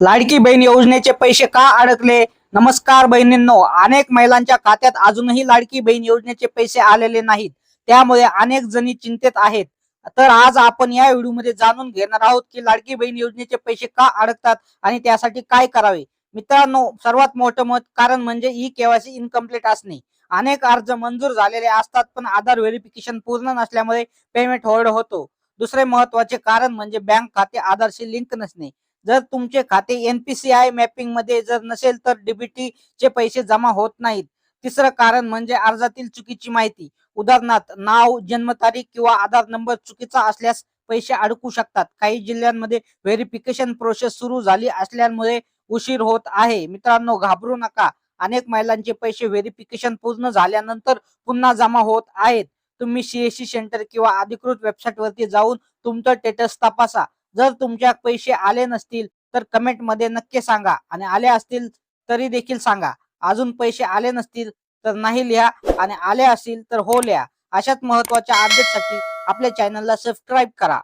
लाडकी बहीण योजनेचे पैसे का अडकले? नमस्कार बहिणींनो, अनेक महिलांच्या खात्यात अजूनही लाडकी बहीण योजनेचे पैसे आलेले नाहीत. त्यामुळे अनेक जणी चिंतेत आहेत. तर आज आपण या व्हिडिओमध्ये जाणून घेणार आहोत की लाडकी बहीण योजनेचे पैसे का अडकतात आणि त्यासाठी काय करावे. मित्रांनो, सर्वात मोठं कारण म्हणजे ई केवायसी इनकम्प्लीट असणे. अनेक अर्ज मंजूर झालेले असतात पण आधार व्हेरिफिकेशन पूर्ण नसल्यामुळे पेमेंट होल्ड होतो. दुसरे महत्वाचे कारण म्हणजे बँक खाते आधारशी लिंक नसणे. जर तुमचे खाते एनपीसीआय मॅपिंग मध्ये जर नसेल तर डीबीटी चे पैसे जमा होत नाहीत. तिसरं कारण म्हणजे अर्जातील चुकीची माहिती. उदाहरणार्थ नाव, जन्मतारीख किंवा आधार नंबर चुकीचा असल्यास पैसे अडकू शकतात. काही जिल्ह्यांमध्ये व्हेरिफिकेशन प्रोसेस सुरू झाली असल्यामुळे उशीर होत आहे. मित्रांनो, घाबरू नका. अनेक महिलांचे पैसे व्हेरिफिकेशन पूर्ण झाल्यानंतर पुन्हा जमा होत आहेत. तुम्ही सीएससी सेंटर किंवा अधिकृत वेबसाईट वरती जाऊन तुमचं स्टेटस तपासा. जर तुमच्या पैसे आले नसतील तर कमेंट मध्ये नक्की सांगा आणि आले असतील तरी देखील सांगा. अजून पैसे आले नसतील तर नाही लिहा आणि आले असतील तर हो लिहा. अशाच महत्त्वाच्या अपडेटसाठी आपल्या चॅनलला सबस्क्राईब करा.